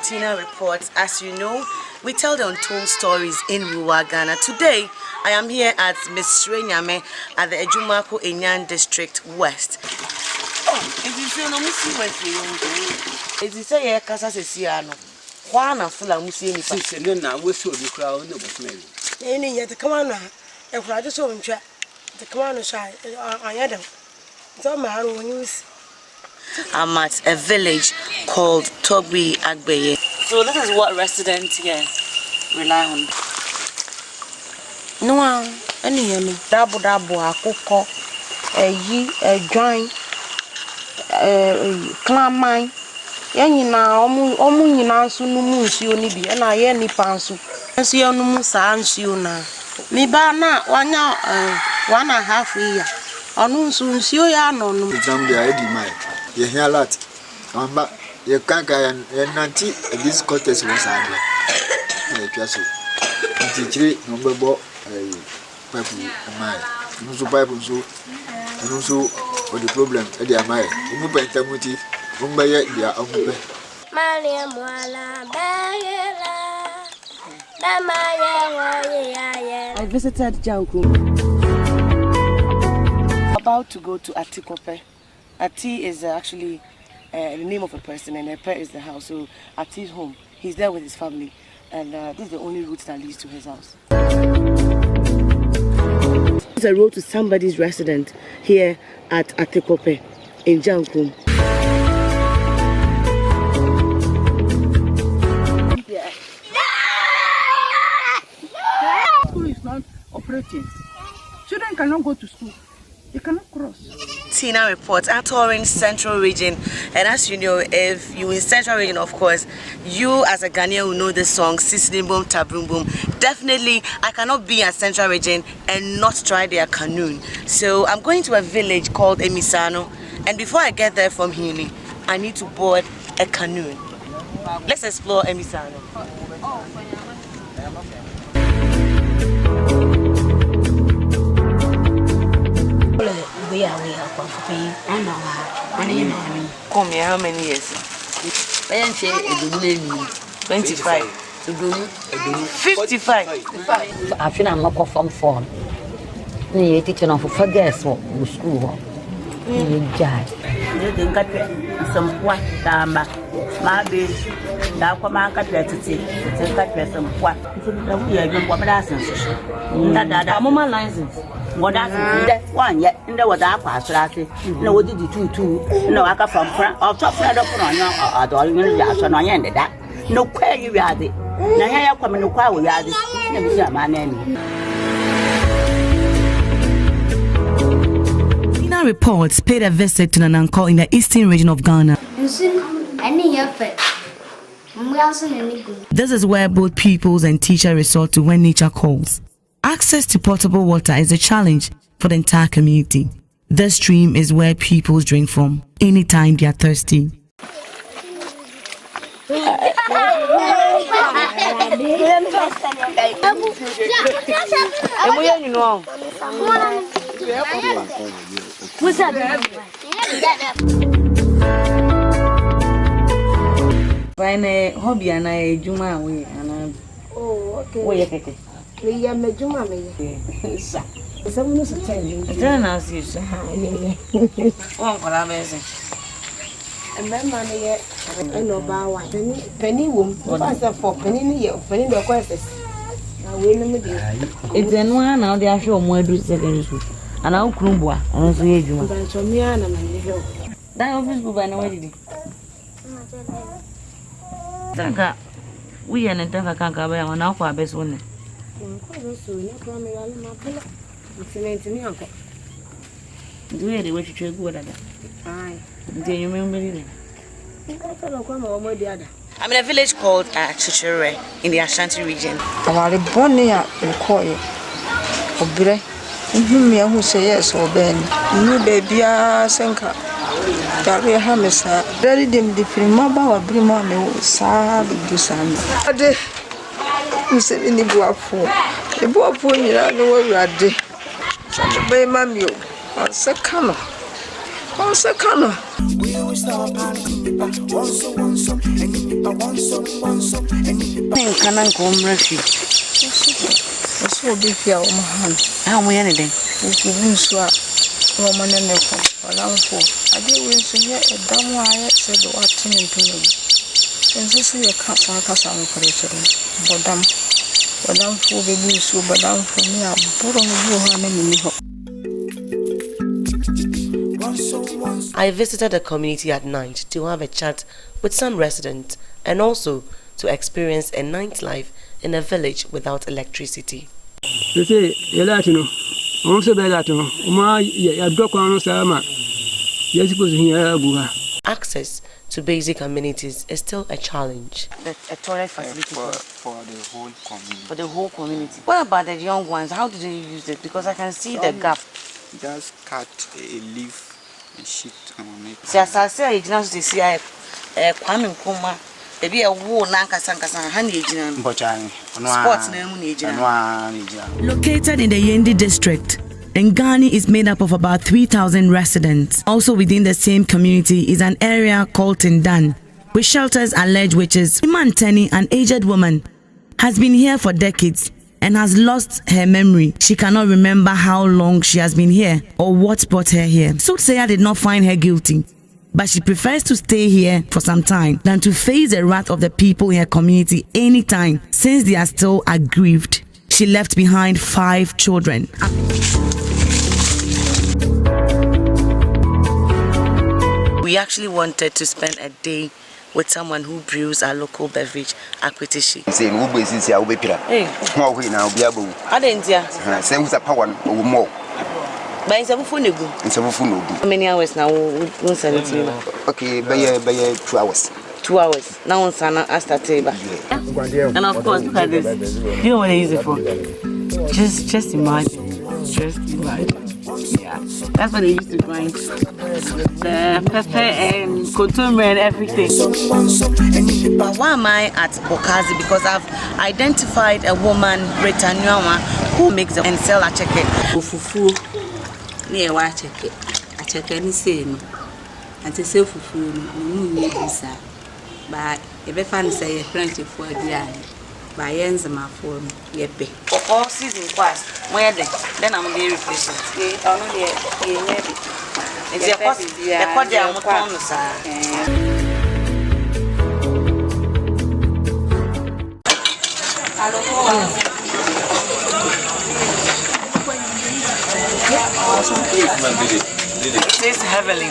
Tina Reports. As you know, we tell the untold stories in rural Ghana. Today, I am here at Miss Shrenyame at the Ejumako Enyan District West. Oh, it is no musi West. It is a casa sesiano. Juana Fula Musi and now we saw the crowd. No, was any yet the commander. If I just saw him, the commander shy. I had him. So my own news. I'm at a village called Togbi Agbeye. So this is what residents here rely on. No, any double akoko, join, clam mine. Yanina, Omuna Sunumu, Sionibi, and I any pansu. And see on Musa and Siona. Me bana, 1.5 year. On soon, Sioyano. Exam the ID mine. You hear a lot. You can't get an anti this contest was under. Teacher, number boy, pipe mine. No so pipe so, and also for the problem, Eddie am I. You move by Tamuti, Mumbay, they are open. Maria Moala, I visited Jankum. About to go to Atikope. Ati is actually the name of a person, and Epe is the house. So Ati's home. He's there with his family, and this is the only route that leads to his house. It's a road to somebody's residence here at Atikope in Jankum. School is not operating. Children cannot go to school. They cannot cross. Tina Reports at Orange Central Region, and as you know, if you in Central Region, of course, you as a Ghanaian will know the song Sisling Boom Tabroom Boom. Definitely, I cannot be at Central Region and not try their canoe. So I'm going to a village called Emisano, and before I get there from Hili, I need to board a canoe. Let's explore Emisano. we are comfortable. I know her. Come here, how many years? 25. 55. I feel I'm not from phone. You teaching off for guests or school. You judge. You think I some what, Dama, my baby. Now come on, cut your titty. Cut some what. We are going to license. I'm my license. What I one yet, and there was our pass. No, what did you do? No, I got from or top friend of on your Jason. I ended that. No, where you are the. Now, I come in the car with the my name. Tina Reports paid a visit to Nananko in the eastern region of Ghana. This is where both pupils and teachers resort to when nature calls. Access to potable water is a challenge for the entire community. This stream is where pupils drink from anytime they are thirsty. Fine hobby and I juma we and okay. We are Majuma. Someone is telling you. Then as you say, oh, for amazing. And my money yet, I know about penny womb, for penny the questions. I will it's then one now they are sure more do secondary school. And I'll Krumbwa, and also you. That office book by no way. Tanka, we and Tanka can't come and now for our best one. Do you wish to check what other? Aye. Do you remember it? I'm in a village called Chichere in the Ashanti region. About the Bonia and Coy. Obre, me who say yes or Ben. You baby, Senka. That we have a sir. Very dim different mobile or bring on the sad do some. You said in the book for the book for you, I know where you are. Some bay mammy, or second. We will Canan commercial. So be here, Omahan. How we anything? Woman and Echo, Alamfo. I did win to hear a dumb wire said the watching into me. And so see a cat on Cassan for each other. But I'm for the news, but I'm for me. I'm put on you. I visited the community at night to have a chat with some residents and also to experience a nightlife in a village without electricity. Access to basic amenities is still a challenge. A toilet facility for the whole community. For the whole community. What about the young ones? How do they use it? Because I can see the gap. Just cut a leaf and shift on it. See, as I say, it's not to see a Kwame Nkrumah. Maybe a wool Nankasankasan, honey, sports name. Located in the Yendi district, Ngani is made up of about 3,000 residents. Also within the same community is an area called Tindan, which shelters alleged witches. Imanteni, an aged woman, has been here for decades and has lost her memory. She cannot remember how long she has been here or what brought her here. Soothsayer did not find her guilty, but she prefers to stay here for some time than to face the wrath of the people in her community anytime, since they are still aggrieved. She left behind 5 children. We actually wanted to spend a day with someone who brews our local beverage, Akwetishi. Hey, I didn't hear. Say who's a power or more. But it's a phone. How many hours now? Okay, by 2 hours. 2 hours. Now on Sana Asta table. And of course, look at this. You know what I use it for? Just imagine. Just imagine. Yeah. That's what they used to grind. The pepper and kotumre and everything. But why am I at Bokazi? Because I've identified a woman, Rita Nyama, who makes and sell a cheque. Fufu. Near watch a check any same. And to sell fufu, no need this. But if I find say a French for a day, by ends my phone, ye pay. For all season quest, where then I'm very replacement. It's a cost, the quadra, It is heavily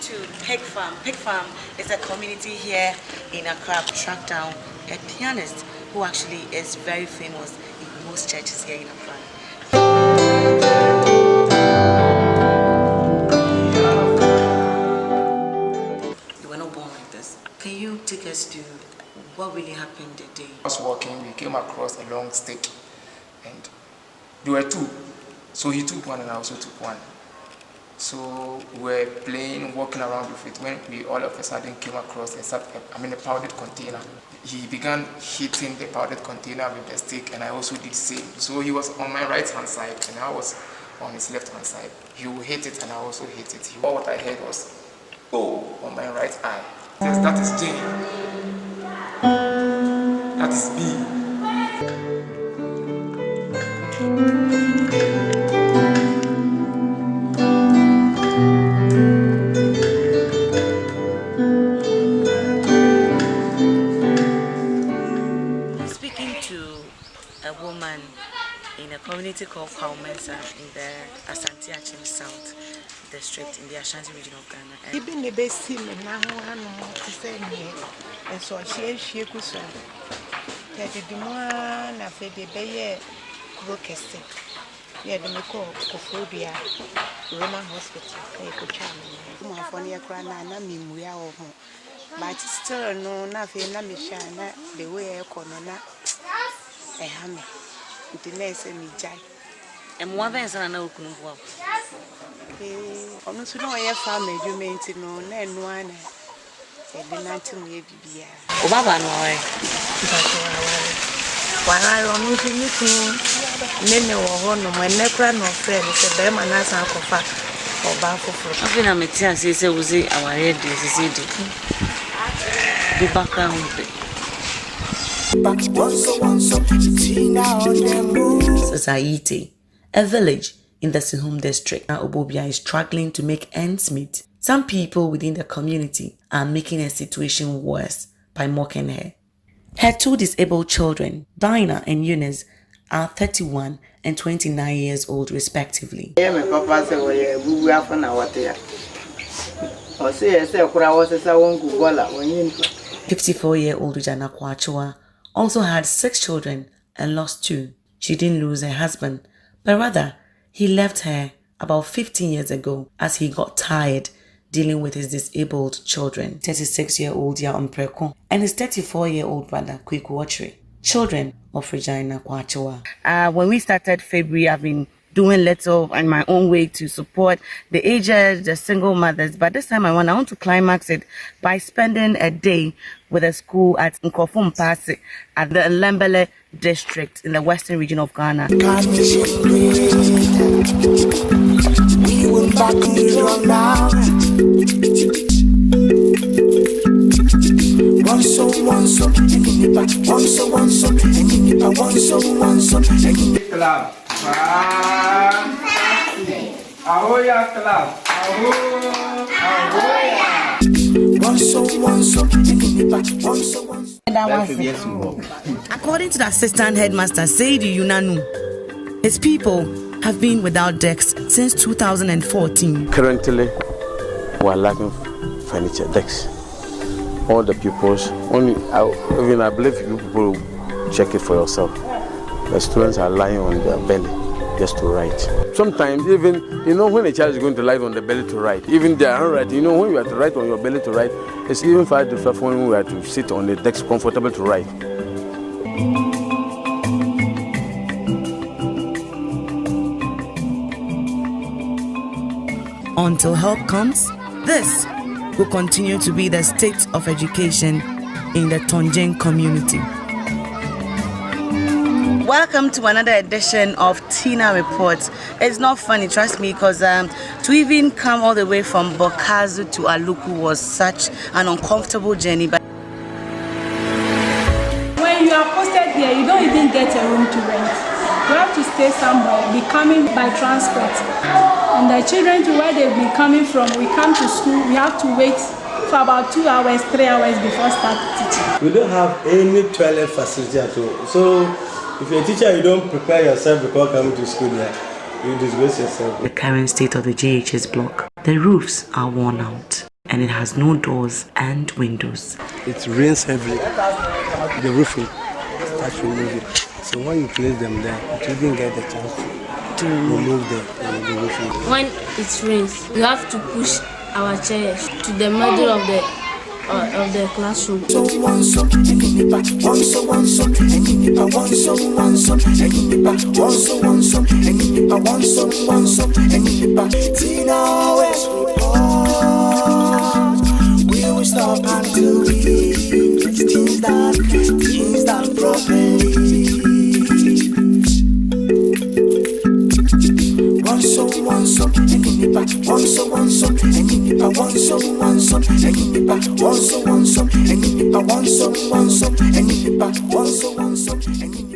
to Pig Farm. Pig Farm is a community here in Accra, tracked down a pianist who actually is very famous in most churches here in Accra. You were not born like this. Can you take us to what really happened the day? I was walking, we came across a long stick, and there were 2. So he took one and I also took one. So we were playing, walking around with it when we all of a sudden came across a powdered container. He began hitting the powdered container with the stick, and I also did the same. So he was on my right hand side and I was on his left hand side. He would hit it and I also hit it. All what I heard was, oh, on my right eye. Yes, that is J. That is B. In a community called Kaumensa in the Asante Achim South district in the Ashanti region of Ghana. Even the best team now, to say me, and so she could so. That the one of the Bayer Crocus. Yeah, the Miko, Cophobia, Roman Hospital, a Cocham. For near Crana, we are home. But still, no, nothing, Namishana, the way I corner. A hammer. The nurse and me jai. And one thing is another Kunwa. I'm not sure I have found you mean to know, and one at the 19 year BBA. Oh, Baba, no, while I am looking at you, men or honor, my necra no friend, is a bear and as I ba foforo. Afina metia say wuzi aware de sisi de. Be back on Society, a village in the Sihum district. Now Obobia is struggling to make ends meet. Some people within the community are making her situation worse by mocking her. Her two disabled children, Dinah and Eunice, are 31 and 29 years old respectively. 54-year-old Ujana Kwachua also had 6 children and lost 2. She didn't lose her husband, but rather he left her about 15 years ago as he got tired dealing with his disabled children. 36-year-old Ya Umpreko and his 34-year-old brother Kwiku Ochre, children of Regina Kwachua. When we started February, I've been doing little in my own way to support the aged, the single mothers. But this time I want to climax it by spending a day with a school at Nkofum Pasi at the Lembele district in the western region of Ghana. We will back on now. Ahoya club. According to the assistant headmaster Seidi Yunanu, his people have been without desks since 2014. Currently, we are lacking furniture desks. All the pupils, even I believe you people will check it for yourself. The students are lying on their belly just to write. Sometimes even, when a child is going to lie on the belly to write, even their handwriting, when you have to write on your belly to write, it's even far different when we have to sit on the desk comfortable to write. Until help comes, this will continue to be the state of education in the Tonjen community. Welcome to another edition of Tina Reports. It's not funny, trust me, because to even come all the way from Bokazu to Aluku was such an uncomfortable journey. But when you are posted here, you don't even get a room to rent. You have to stay somewhere, be coming by transport. And the children to where they've been coming from, we come to school, we have to wait for about 2 hours, 3 hours before start teaching. We don't have any toilet facility at all. So if you're a teacher, you don't prepare yourself before coming to school here. You disgrace yourself. The current state of the JHS block, the roofs are worn out and it has no doors and windows. It rains heavily. The roofing starts removing. So when you place them there, you didn't get the chance to remove the roofing. When it rains, we have to push our chairs to the middle of the classroom. We will stop until we get things done properly. One so, and in the back. One so, and in the back. One so, and in the back. One so, and in the back. One so, and in the back. One so, and in the back.